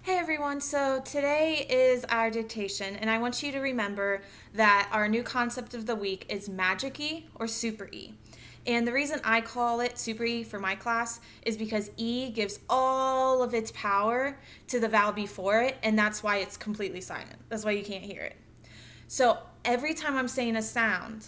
Hey everyone, so today is our dictation, and I want you to remember that our new concept of the week is Magic E or Super E. And the reason I call it Super E for my class is because E gives all of its power to the vowel before it, and that's why it's completely silent. That's why you can't hear it. So every time I'm saying a sound,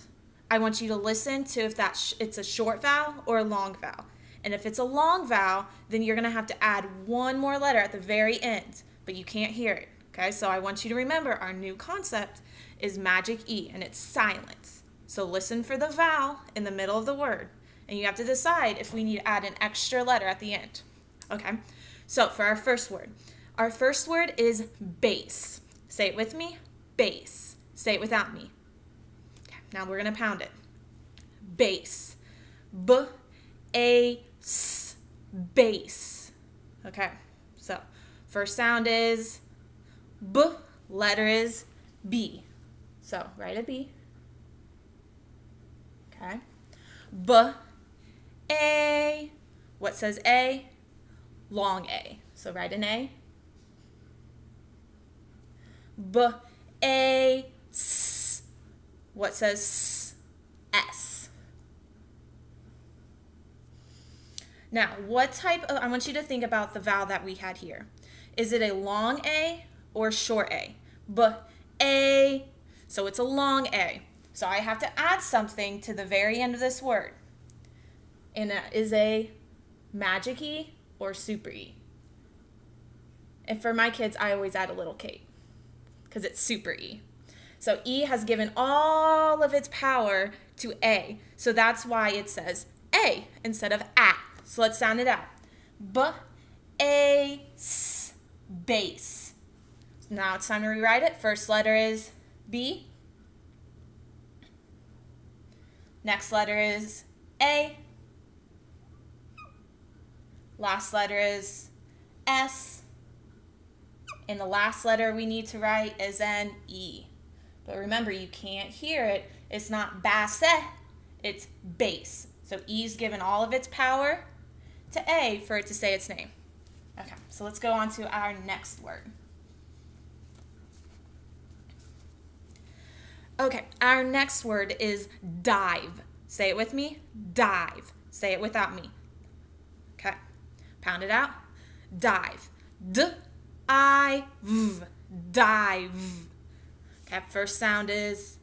I want you to listen to if it's a short vowel or a long vowel. And if it's a long vowel, then you're going to have to add one more letter at the very end, but you can't hear it. Okay, so I want you to remember our new concept is Magic E, and it's silence. So listen for the vowel in the middle of the word, and you have to decide if we need to add an extra letter at the end. Okay, so for our first word is base. Say it with me, base. Say it without me. Okay, now we're going to pound it. Base. B-A-S. Base. Okay, so first sound is B, letter is B. So write a B. Okay. B-A. What says A? Long A. So write an A. B-A-S. What says S? Now, what type of, I want you to think about the vowel that we had here. Is it a long A or short A? B-A. So it's a long A. So I have to add something to the very end of this word. And that is a Magic E or Super E. And for my kids, I always add a little K because it's Super E. So E has given all of its power to A. So that's why it says A instead of A. So let's sound it out. B-A-S, base. Now it's time to rewrite it. First letter is B. Next letter is A. Last letter is S. And the last letter we need to write is an E. But remember, you can't hear it. It's not basse, it's base. So E's given all of its power to A for it to say its name. Okay, so let's go on to our next word. Okay, our next word is dive. Say it with me, dive. Say it without me. Okay, pound it out. Dive. D-I-V. Dive. Okay, first sound is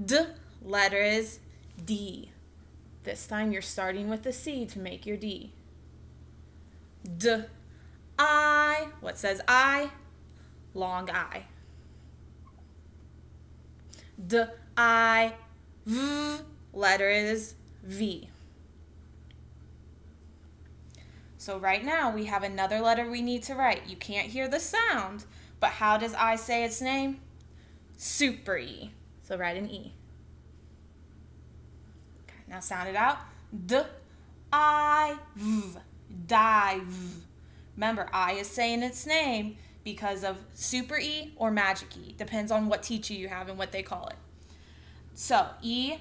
D, letter is D. This time you're starting with the C to make your D. D-I, what says I? Long I. D-I-V, letter is V. So right now we have another letter we need to write. You can't hear the sound, but how does I say its name? Super E. So write an E. Okay, now sound it out. D-I-V. Dive. Remember, I is saying its name because of Super E or Magic E. Depends on what teacher you have and what they call it. So E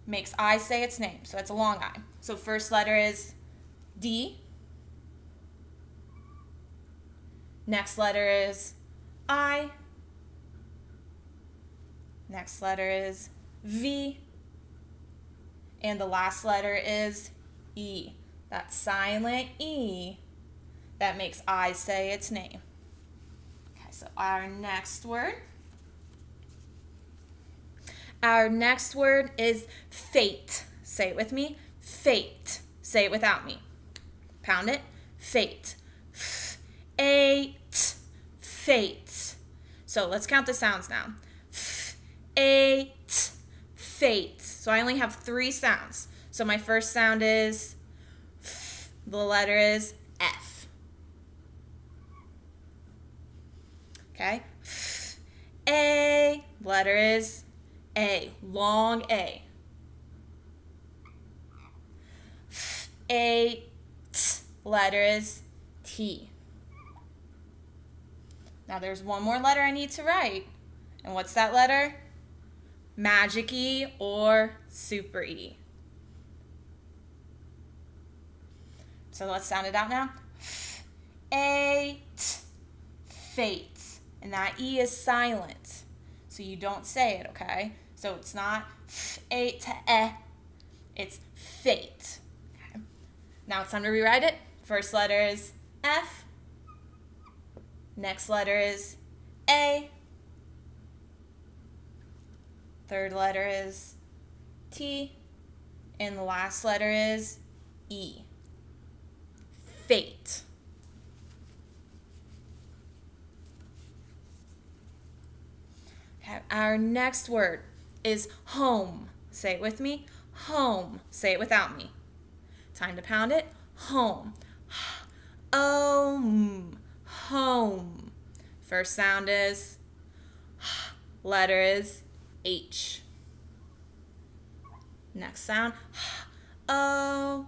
makes I say its name. So it's a long I. So first letter is D. Next letter is I. Next letter is V. And the last letter is E. That silent E that makes I say its name. Okay, so our next word. Our next word is fate. Say it with me. Fate. Say it without me. Pound it. Fate. F-A-T. Fate. So let's count the sounds now. F-A-T. Fate. So I only have 3 sounds. So my first sound is F. The letter is F. Okay. F-A. Letter is A. Long A. F-A-T. Letter is T. Now there's one more letter I need to write. And what's that letter? Magic E or Super E. So let's sound it out now. F-A-T. fate. And that E is silent. So you don't say it, okay? So it's not f-a to eh. It's fate. Okay. Now it's time to rewrite it. First letter is F. Next letter is A. Third letter is T. And the last letter is E. Fate. Okay, our next word is home. Say it with me. Home. Say it without me. Time to pound it. Home. Home. First sound is letter is H. Next sound O.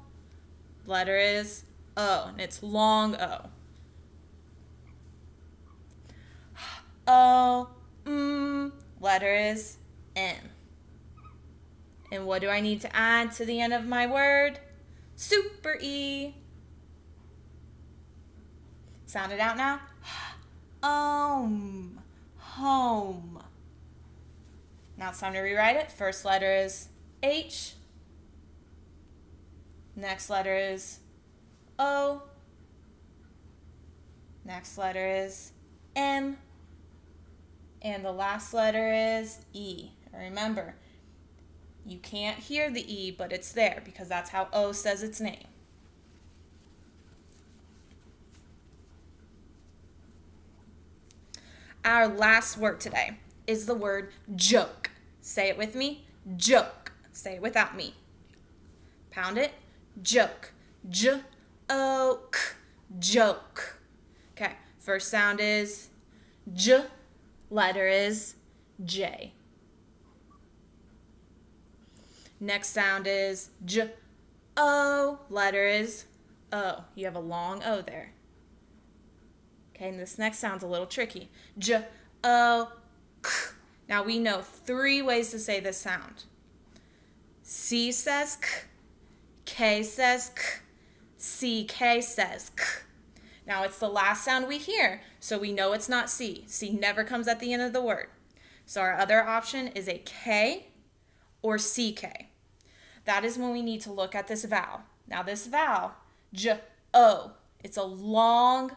Letter is O, and it's long O. O. Letter is N. And what do I need to add to the end of my word? Super E. Sound it out now. Home. Now it's time to rewrite it. First letter is H. Next letter is O. Next letter is M. And the last letter is E. Remember, you can't hear the E, but it's there because that's how O says its name. Our last word today is the word joke. Say it with me. Joke. Say it without me. Pound it. Joke. J-O-K. Joke. Okay. First sound is J. Letter is J. Next sound is J-O. Letter is O. You have a long O there. Okay, and this next sound's a little tricky. J-O-K. Now we know 3 ways to say this sound. C says K. K says K. C-K says K. Now it's the last sound we hear, so we know it's not C. C never comes at the end of the word. So our other option is a K or CK. That is when we need to look at this vowel. Now this vowel, J-O, it's a long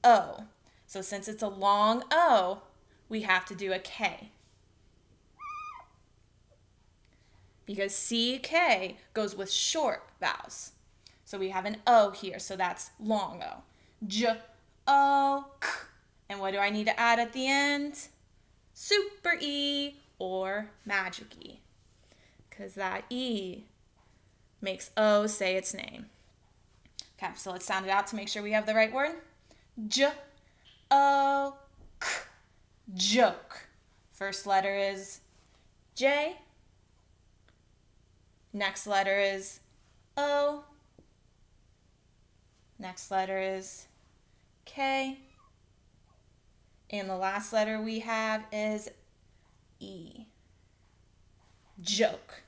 O. So since it's a long O, we have to do a K. Because CK goes with short vowels. So we have an O here, so that's long O. J-O-K. And what do I need to add at the end? Super E or magic E. Because that E makes O say its name. Okay, so let's sound it out to make sure we have the right word. J-O-K. Joke. First letter is J. Next letter is O. Next letter is K. And the last letter we have is E. Joke.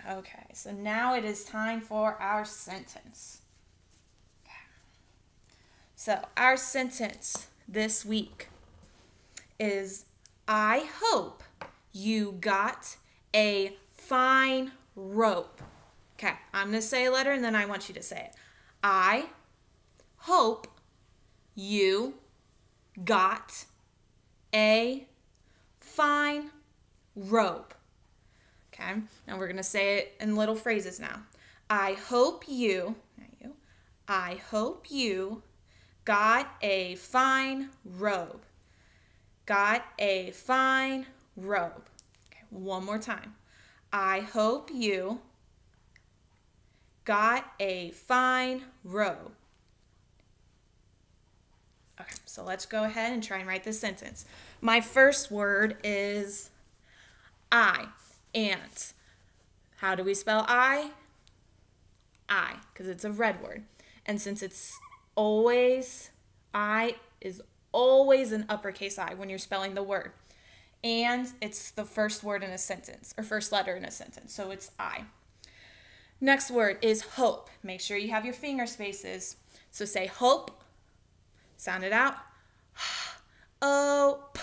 Okay, so now it is time for our sentence. So our sentence this week is, I hope you got a fine rope. Okay, I'm going to say a letter and then I want you to say it. I hope you got a fine rope. Okay, now we're going to say it in little phrases now. I hope you got a fine robe. Got a fine robe. Okay, one more time. I hope you got a fine robe. Okay, so let's go ahead and try and write this sentence. My first word is I. And how do we spell I? I, because it's a red word. And since it's always, I is always an uppercase I when you're spelling the word. And it's the first word in a sentence, or first letter in a sentence, so it's I. Next word is hope. Make sure you have your finger spaces. So say hope, sound it out, hope.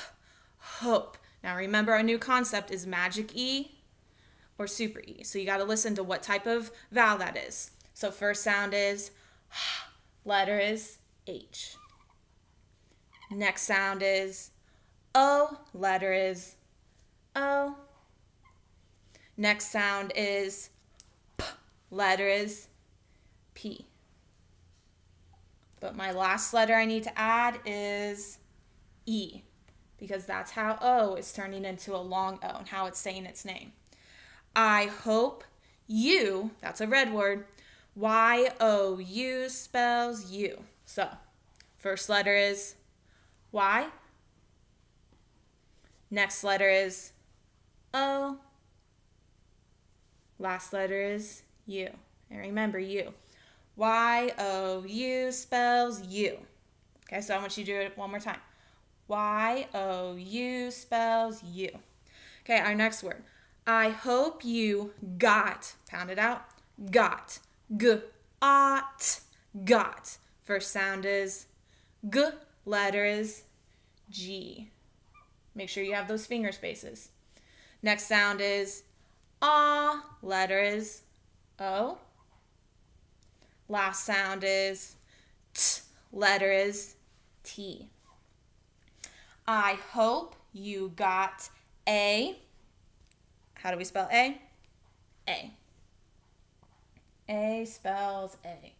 Now remember, our new concept is magic E or super E. So you got to listen to what type of vowel that is. So first sound is H, letter is H. Next sound is O, letter is O. Next sound is P, letter is P. But my last letter I need to add is E, because that's how O is turning into a long O and how it's saying its name. I hope you, that's a red word, Y-O-U spells you. So, first letter is Y. Next letter is O. Last letter is U. And remember, U. Y-O-U spells you. Okay, so I want you to do it one more time. Y-O-U spells you. Okay, our next word. I hope you got, pound it out, got, g-ot, got. First sound is g, letter is G. Make sure you have those finger spaces. Next sound is ah, letter is O. Last sound is t, letter is T. I hope you got a, how do we spell A? A. A spells A.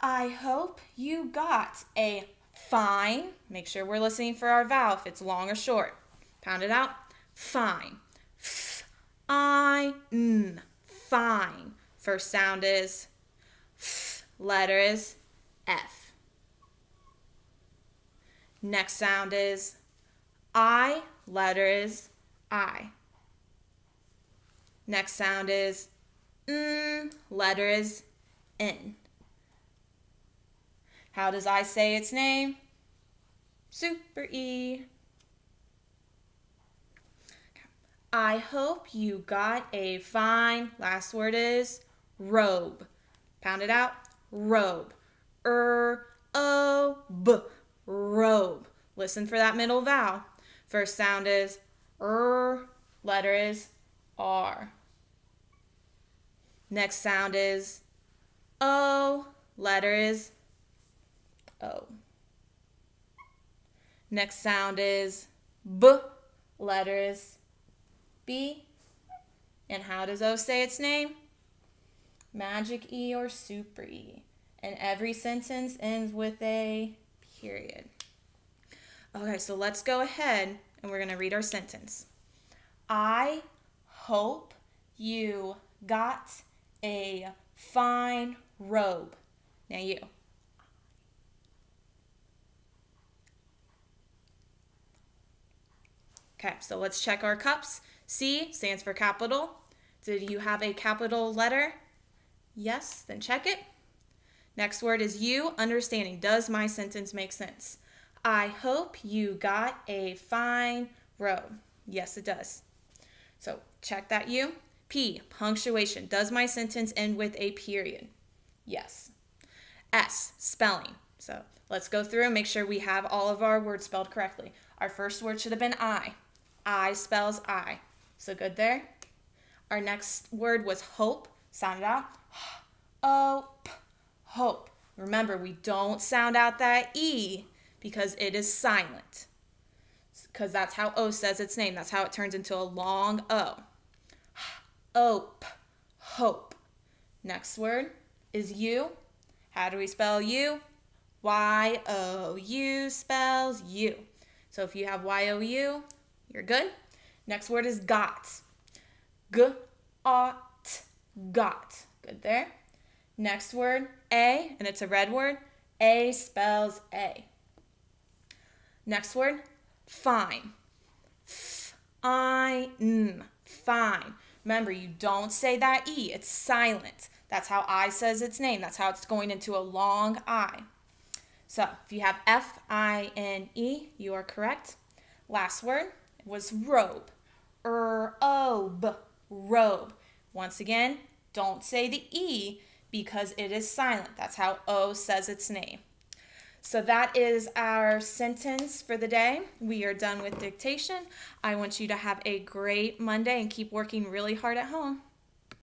I hope you got a fine. Make sure we're listening for our vowel if it's long or short. Pound it out. Fine. F-I-N. Fine. First sound is F. Letter is F. Next sound is I. Letter is I. Next sound is N. Letter is N. How does I say its name? Super E. I hope you got a fine, last word is robe. Pound it out, robe. O-B, robe. Listen for that middle vowel. First sound is letter is R. Next sound is O, letter is O. Next sound is B, letter is B. And how does O say its name? Magic E or super E. And every sentence ends with a period. Okay, so let's go ahead and we're going to read our sentence. I hope you got a fine robe. Now you. Okay, so let's check our cups. C stands for capital. Did you have a capital letter? Yes, then check it. Next word is you, understanding. Does my sentence make sense? I hope you got a fine robe. Yes, it does. So check that you. P, punctuation. Does my sentence end with a period? Yes. S, spelling. So let's go through and make sure we have all of our words spelled correctly. Our first word should have been I. I spells I. So good there. Our next word was hope. Sound it out. Hope. Hope. Remember, we don't sound out that E because it is silent. Because that's how O says its name. That's how it turns into a long O. Ope. Hope. Next word is you. How do we spell you? Y-O-U spells you. So if you have Y-O-U, you're good. Next word is got. G-ot. Got. Good there. Next word, A, and it's a red word. A spells A. Next word, fine. F-I-N. Fine. Remember, you don't say that E. It's silent. That's how I says its name. That's how it's going into a long I. So if you have F-I-N-E, you are correct. Last word was robe. R-O-B. Robe. Once again, don't say the E because it is silent. That's how O says its name. So that is our sentence for the day. We are done with dictation. I want you to have a great Monday and keep working really hard at home.